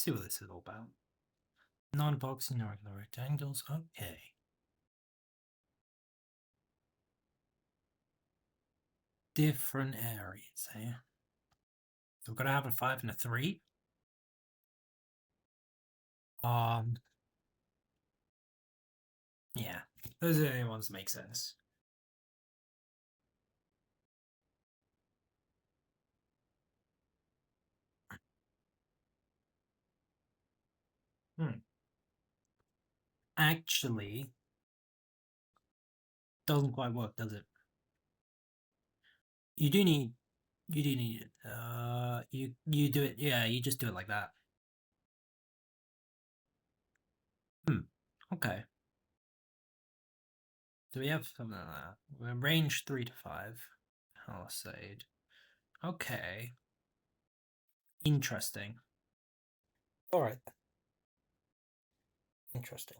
see what this is all about. Non-boxing, irregular rectangles. Okay. Different areas, eh? So we're gonna have a 5 and a 3. Yeah, those are the only ones that make sense. Actually, doesn't quite work, does it? You do need it. You do it. Yeah, you just do it like that. Okay. So we have something like that. We're range 3 to 5. Palisade. Okay. Interesting. Alright. Interesting.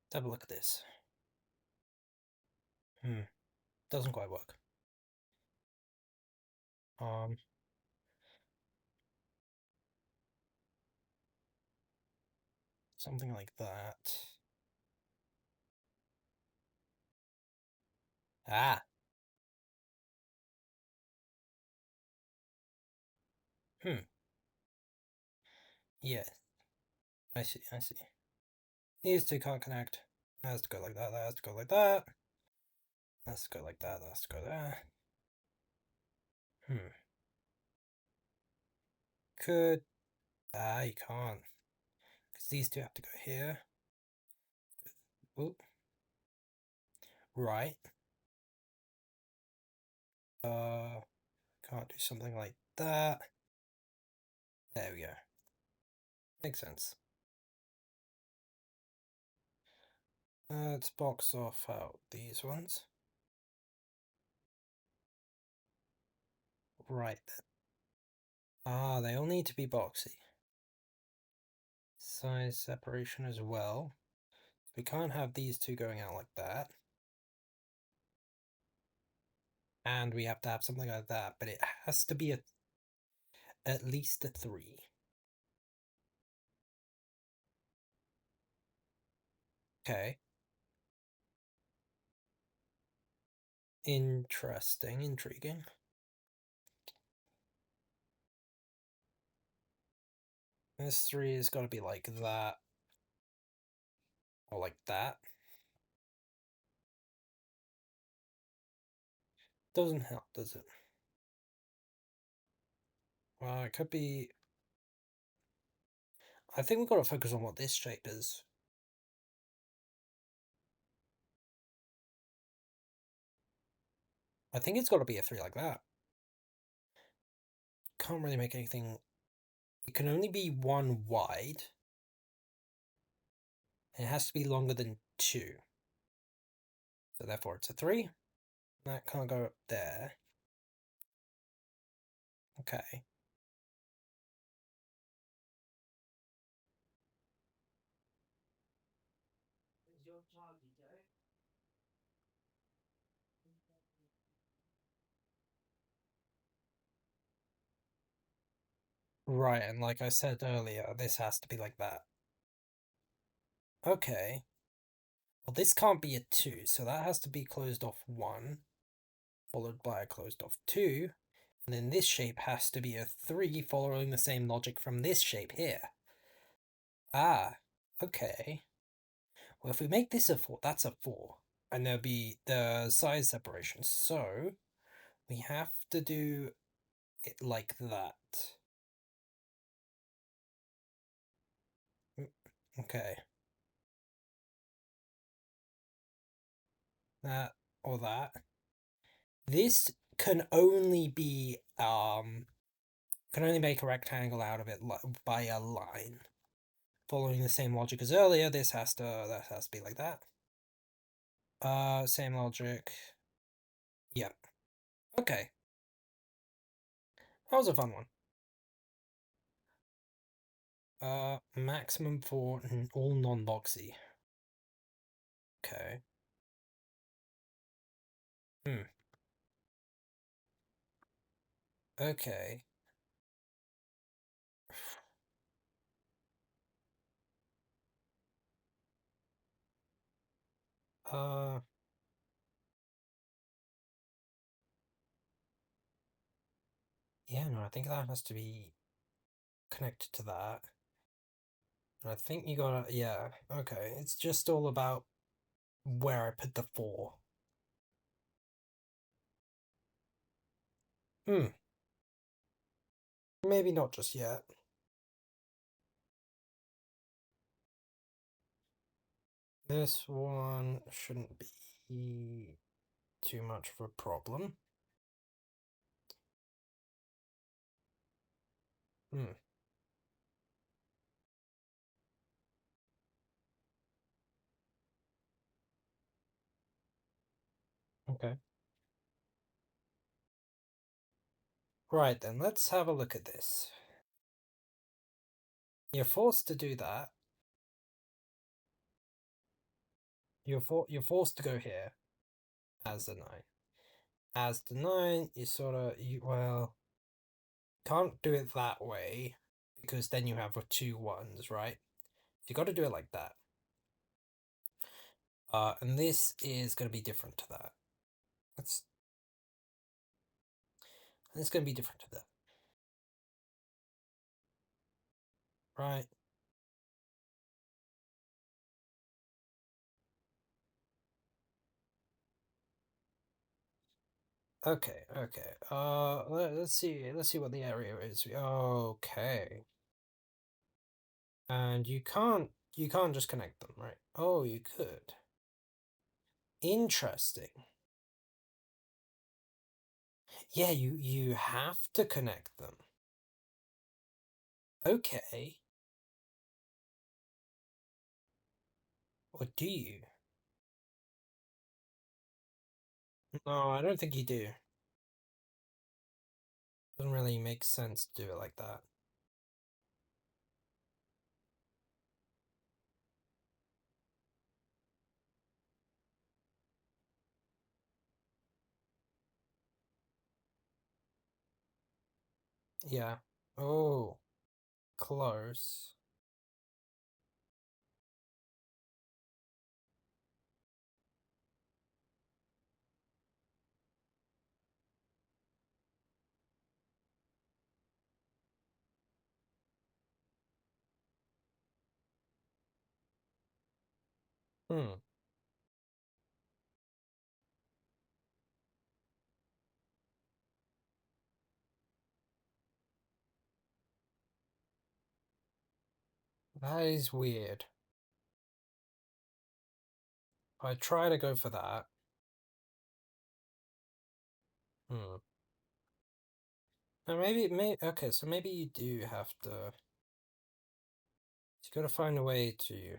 Let's have a look at this. Doesn't quite work. Something like that. Ah. Yeah. I see. These two can't connect. That has to go like that. That has to go like that. That has to go like that. That has to go there. Could... Ah, you can't. Because these two have to go here. Oop. Right. Can't do something like that. There we go. Makes sense. Let's box off out these ones. Right then. Ah, they all need to be boxy. Size separation as well. We can't have these two going out like that. And we have to have something like that, but it has to be at least a 3. Okay. Interesting, intriguing. This 3 has got to be like that. Or like that. Doesn't help, does it? Well, it could be... I think we've got to focus on what this shape is. I think it's got to be a 3 like that. Can't really make anything... It can only be 1 wide. And it has to be longer than 2. So therefore it's a 3. That can't go up there. Okay. Right, and like I said earlier, this has to be like that. Okay. Well, this can't be a 2, so that has to be closed off 1, followed by a closed off 2, and then this shape has to be a 3, following the same logic from this shape here. Ah, okay. Well, if we make this a 4, that's a 4, and there'll be the size separation, so we have to do it like that. Okay. That or that. This can only be can only make a rectangle out of it by a line. Following the same logic as earlier, that has to be like that. Same logic. Yep. Okay. That was a fun one. Maximum for all non-boxy. Okay. Okay. Uh, yeah, no, I think that has to be connected to that. And I think you gotta, yeah, okay. It's just all about where I put the 4. Hmm, maybe not just yet. This one shouldn't be too much of a problem. Hmm. Okay. Right then, let's have a look at this. You're forced to do that. You're forced to go here as the 9. As the 9, you sort of well can't do it that way because then you have 2 1s, right? You got to do it like that. And this is going to be different to that. It's going to be different to that, right? Okay, okay. Let's see. Let's see what the area is. Okay, and you can't just connect them, right? Oh, you could. Interesting. Yeah, you have to connect them. Okay. Or do you? No, I don't think you do. Doesn't really make sense to do it like that. Yeah. Oh, close. Hmm. That is weird. I try to go for that. Hmm. Now okay, so maybe you do have to. You gotta find a way to.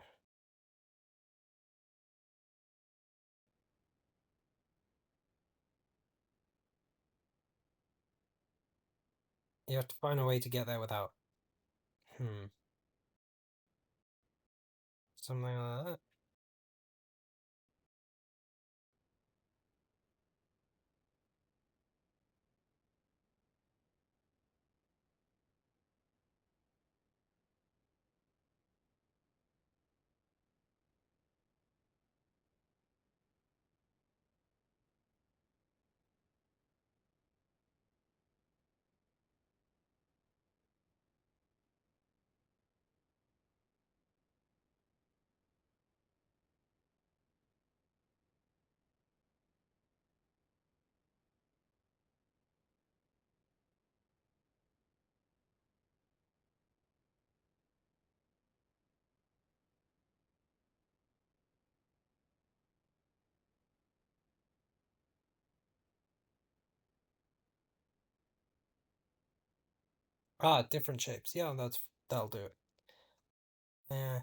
You have to find a way to get there without. Hmm. Something like that. Ah, different shapes. Yeah, that'll do it. Yeah,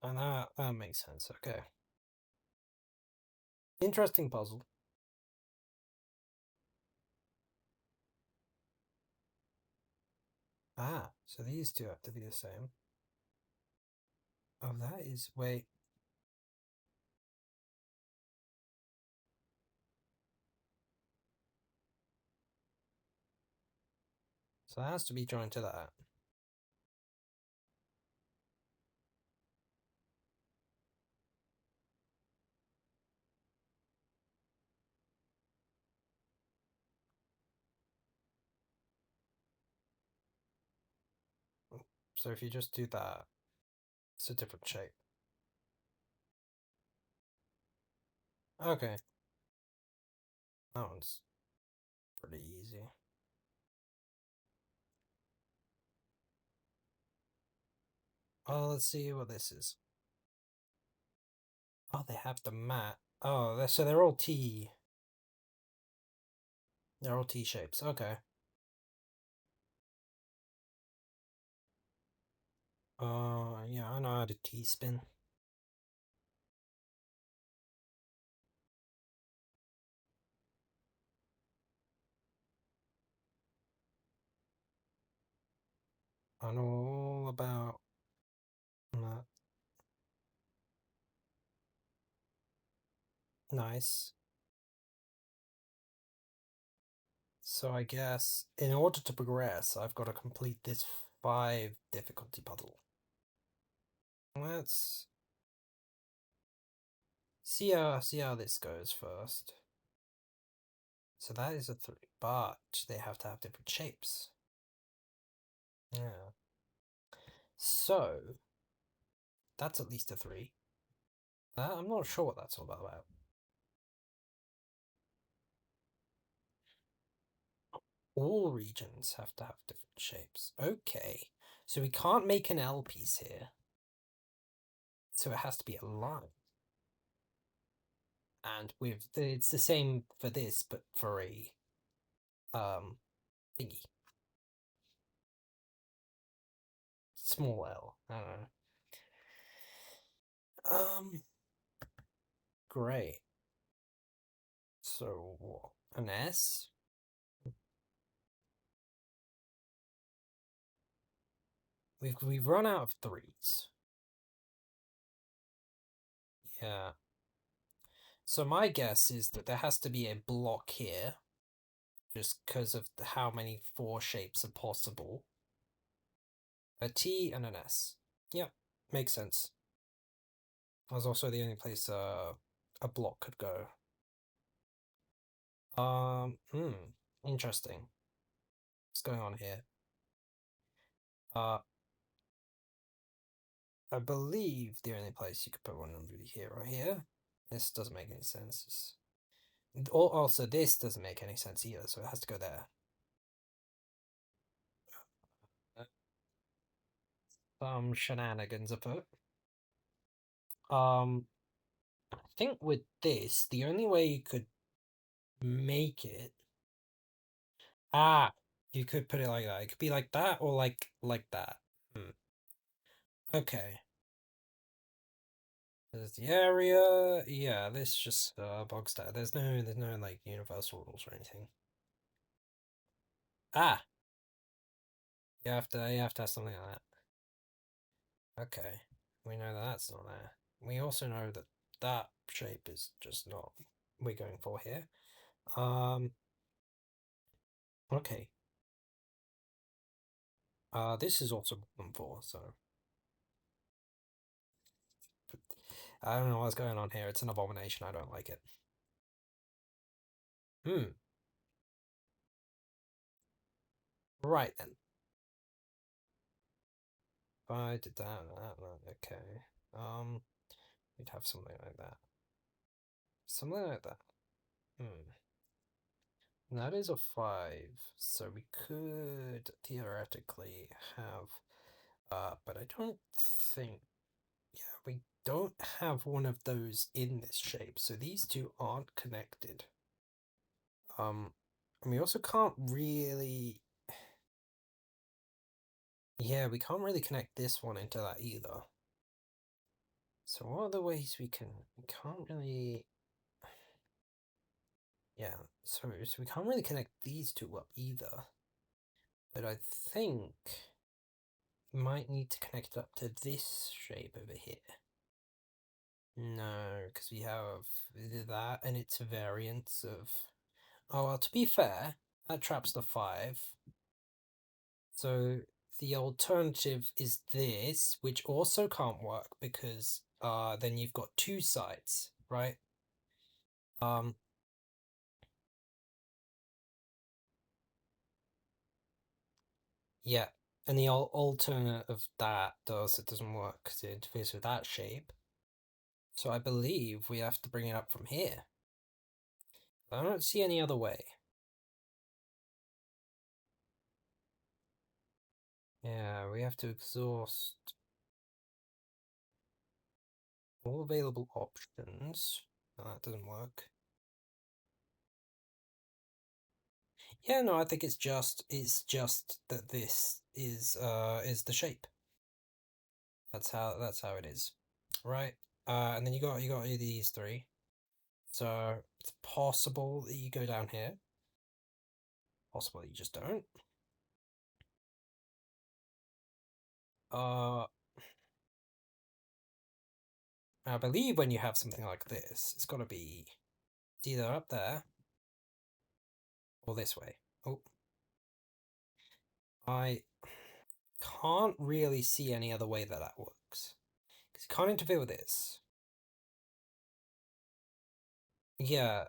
and that makes sense. Okay. Interesting puzzle. Ah, so these two have to be the same. Oh, that is wait. So that has to be joined to that. So if you just do that, it's a different shape. Okay. That one's pretty easy. Oh, let's see what this is. Oh, they have the mat. Oh, so they're all T. They're all T shapes. Okay. Yeah, I know how to T spin. I know all about that. Nice. So I guess in order to progress, I've got to complete this 5 difficulty puzzle. Let's see how this goes first. So that is a 3, but they have to have different shapes. Yeah. So that's at least a 3. I'm not sure what that's all about. All regions have to have different shapes. Okay. So we can't make an L piece here. So it has to be a line. And it's the same for this, but for a thingy. Small L. I don't know. Great. So what? An S? We've run out of 3s. Yeah. So my guess is that there has to be a block here, just because of how many 4 shapes are possible. A T and an S. Yep, makes sense. That was also the only place a block could go. Interesting. What's going on here? I believe the only place you could put one would be here or here. This doesn't make any sense. Also, this doesn't make any sense either, so it has to go there. Some shenanigans afoot. I think with this, the only way you could make it. You could put it like that. It could be like that or like that. Okay. There's the area. Yeah, this just bog style. There's no like universal rules or anything. You have to have something like that. Okay. We know that that's not there. We also know that that shape is just not we're going for here. Okay. This is also problem 4, so I don't know what's going on here. It's an abomination. I don't like it. Right then. If I did that, okay. We'd have something like that. Something like that. That is a 5, so we could theoretically have, but I don't think, yeah, we don't have one of those in this shape, so these two aren't connected. And we also can't really, yeah, we can't really connect this one into that either. So what are the ways we can't really, yeah, so we can't really connect these two up either. But I think we might need to connect it up to this shape over here. No, because we have that and its variants of... Oh, well, to be fair, that traps the 5. So the alternative is this, which also can't work because then you've got 2 sides, right? Yeah, And the alternate of that it doesn't work because it interferes with that shape. So I believe we have to bring it up from here. I don't see any other way. Yeah, we have to exhaust all available options. No, that doesn't work. Yeah, no, I think it's just that this is the shape. That's how it is. Right? And then you got these three. So it's possible that you go down here. Possible that you just don't. I believe when you have something like this, it's gotta be either up there or this way. Oh. I can't really see any other way that works. Because you can't interfere with this. Yeah.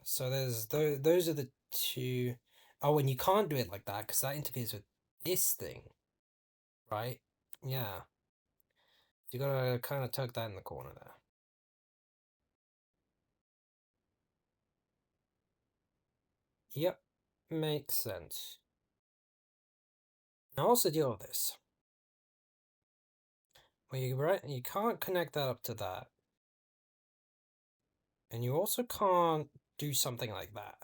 So there's those are the two. Oh, and you can't do it like that because that interferes with this thing, right? Yeah. You gotta kind of tug that in the corner there. Yep, makes sense. Now also deal with this. Well, you can't connect that up to that. And you also can't do something like that.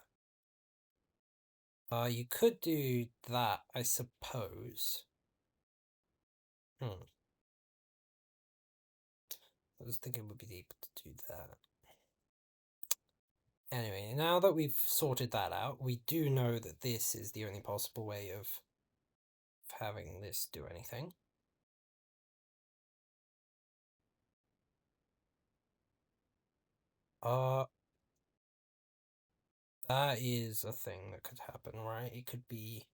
You could do that, I suppose. I was thinking it would be able to do that. Anyway, now that we've sorted that out, we do know that this is the only possible way of having this do anything. That is a thing that could happen, right? It could be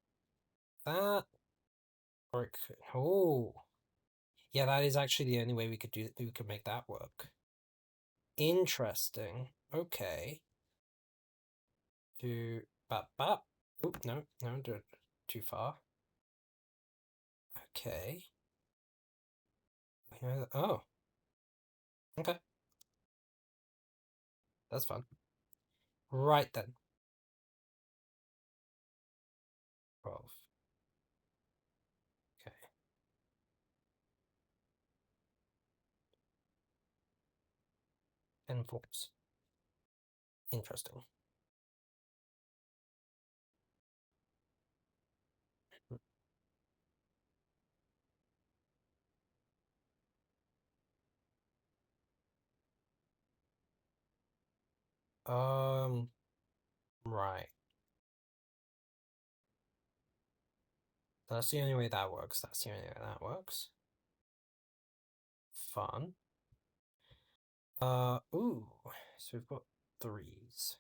that, or it could, oh, yeah, that is actually the only way we could make that work. Interesting. Okay. Do bap bap. Oh, no, don't do it too far. Okay. Oh. Okay. That's fun. Right then. 12. Okay. Enforce. Interesting. Right. That's the only way that works. That's the only way that works. Fun. Ooh. So we've got 3s.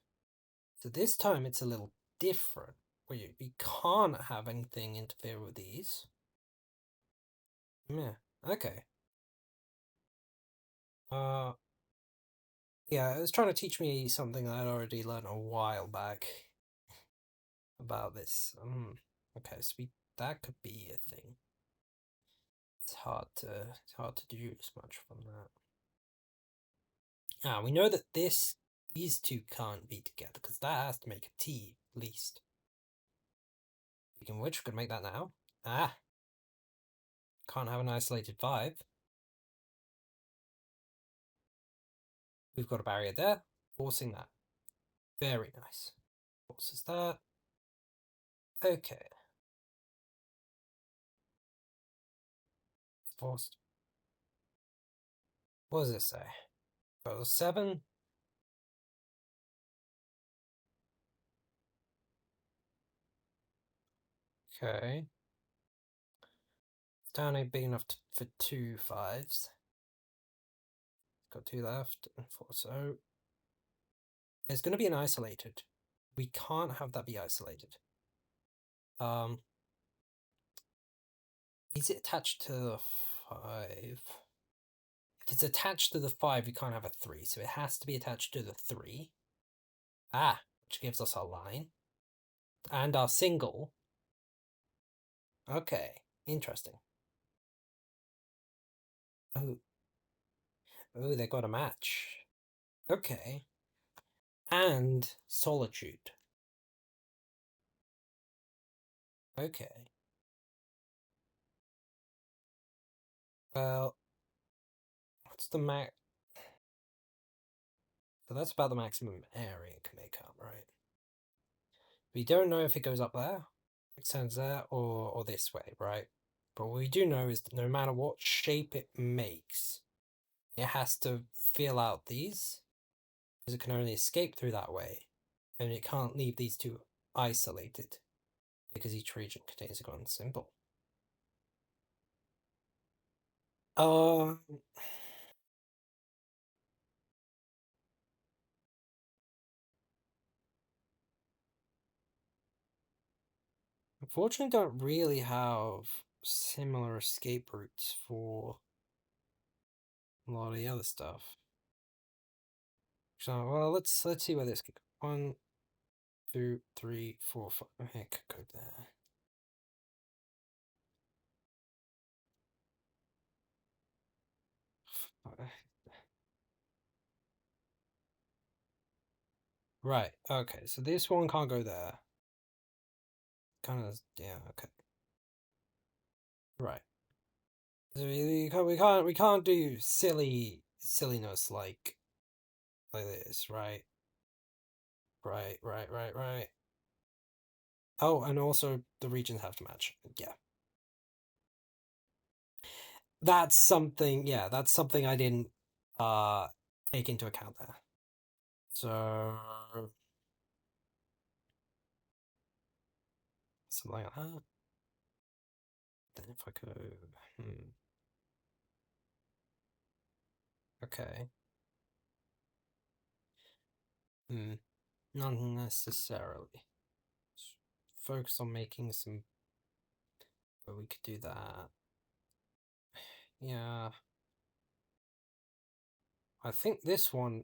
So this time it's a little different. We can't have anything interfere with these. Yeah. Okay. Yeah, it was trying to teach me something that I'd already learned a while back about this. Okay, so that could be a thing. It's hard to do as much from that. We know that these two can't be together because that has to make a T at least. Speaking of which, we could make that now. Can't have an isolated 5. We've got a barrier there, forcing that. Very nice. Forces that. Okay. Forced. What does it say? Got a 7. Okay. Down ain't big enough for 2 5s. Got 2 left and 4. So there's going to be an isolated. We can't have that be isolated. Is it attached to the 5? If it's attached to the 5, we can't have a 3. So it has to be attached to the 3. Which gives us our line. And our single. Okay. Interesting. Oh. Oh, they got a match. Okay. And Solitude. Okay. Well, what's the max? So that's about the maximum area it can make up, right? We don't know if it goes up there, extends there, or this way, right? But what we do know is that no matter what shape it makes, it has to fill out these, because it can only escape through that way, and it can't leave these two isolated, because each region contains a golden symbol. Um, Unfortunately, don't really have similar escape routes for a lot of the other stuff. So, well, let's see where this could go. 1, 2, 3, 4, 5. Okay, it could go there. Right. Okay. So this one can't go there. Kind of. Yeah. Okay. Right. So we can't do silliness like this. Right. Right. Right. Right. Right. Oh, and also the regions have to match. Yeah. That's something. Yeah. That's something I didn't take into account there. So something like that. Then if I go, okay, not necessarily. Focus on making some, but we could do that. Yeah, I think this one.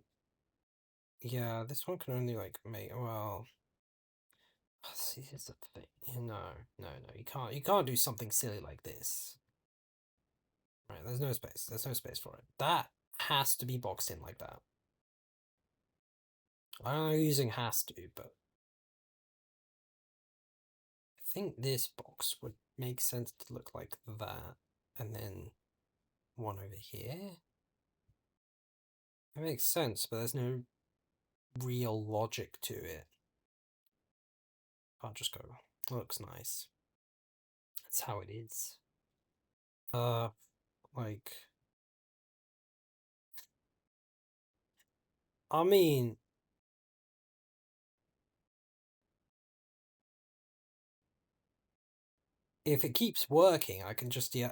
Yeah, this one can only like make. Well, see, here's the thing. Yeah, no, no, no. You can't do something silly like this. Right, there's no space. There's no space for it. That has to be boxed in like that. I don't know using has to, but I think this box would make sense to look like that, and then one over here. It makes sense, but there's no real logic to it. I'll just go. Looks nice. That's how it is. Like, I mean, if it keeps working, I can just, yeah.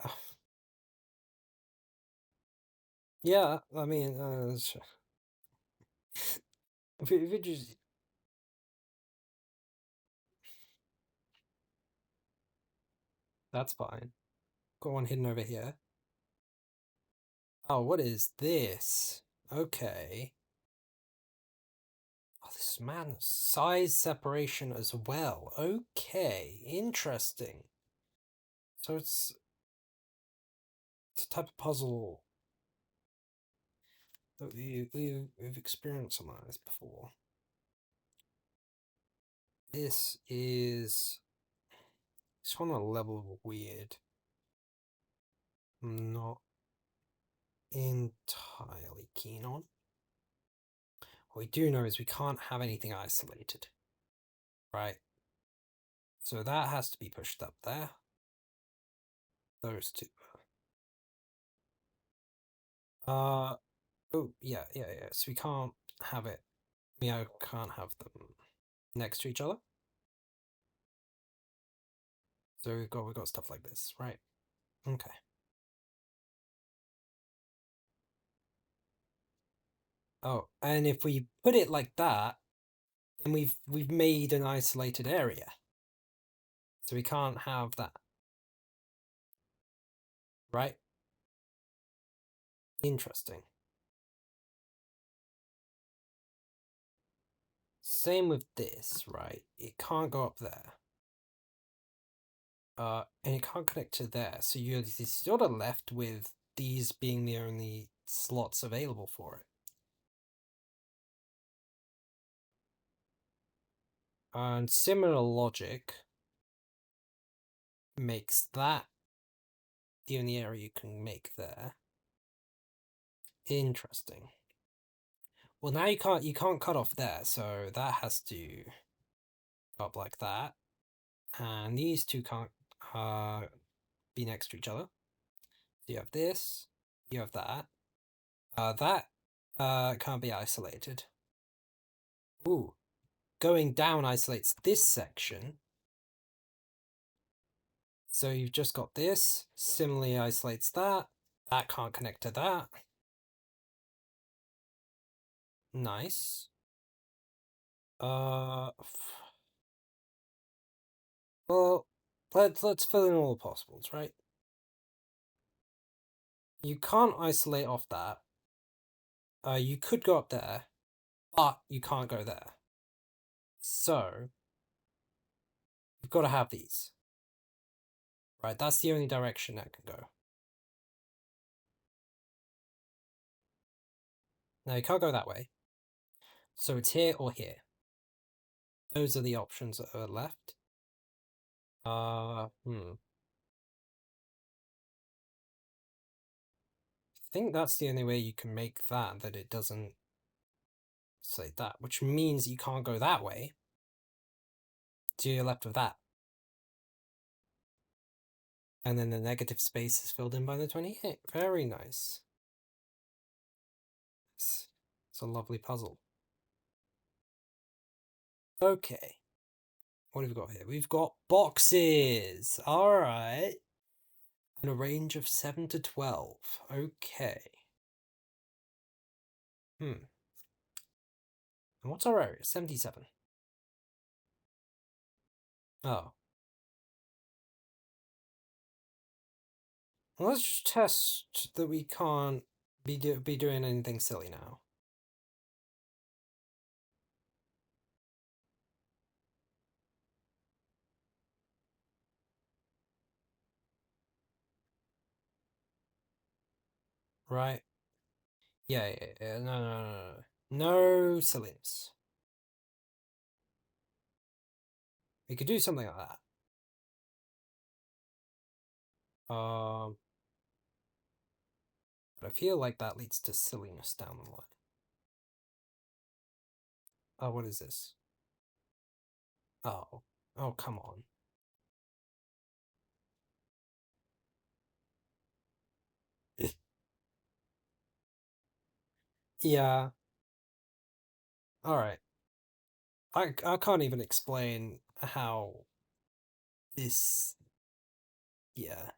Yeah, I mean, if it just. That's fine. Got one hidden over here. Oh, what is this? Okay. Oh, this man, size separation as well. Okay, interesting. So it's a type of puzzle that we've experienced some of this before. This is it's on a level of weird. I'm not entirely keen on. What we do know is we can't have anything isolated, right? So that has to be pushed up there. Those two. Oh yeah. So we can't have it. We can't have them next to each other. So we've got stuff like this, right? Okay. Oh, and if we put it like that, then we've made an isolated area. So we can't have that. Right? Interesting. Same with this, right? It can't go up there. And it can't connect to there, so you're sort of left with these being the only slots available for it. And similar logic makes that the only area you can make there. Interesting. Well, now you can't cut off there, so that has to go up like that. And these two can't be next to each other. So you have this, you have that. That can't be isolated. Ooh. Going down isolates this section. So you've just got this, similarly isolates that. That can't connect to that. Nice. Well, let's fill in all the possibles, right? You can't isolate off that. You could go up there, but you can't go there. So you've got to have these. Right, that's the only direction that can go. Now you can't go that way. So it's here or here. Those are the options that are left. I think that's the only way you can make that it doesn't say that, which means you can't go that way. So you're left with that. And then the negative space is filled in by the 28. Very nice. It's a lovely puzzle. Okay. What have we got here? We've got boxes. Alright. And a range of 7 to 12. Okay. And what's our area? 77. Oh. Well, let's just test that we can't be doing anything silly now. Right? Yeah. No. No silliness. We could do something like that. But I feel like that leads to silliness down the line. Oh, what is this? Oh, come on. Yeah. Alright. I can't even explain how this... Yeah.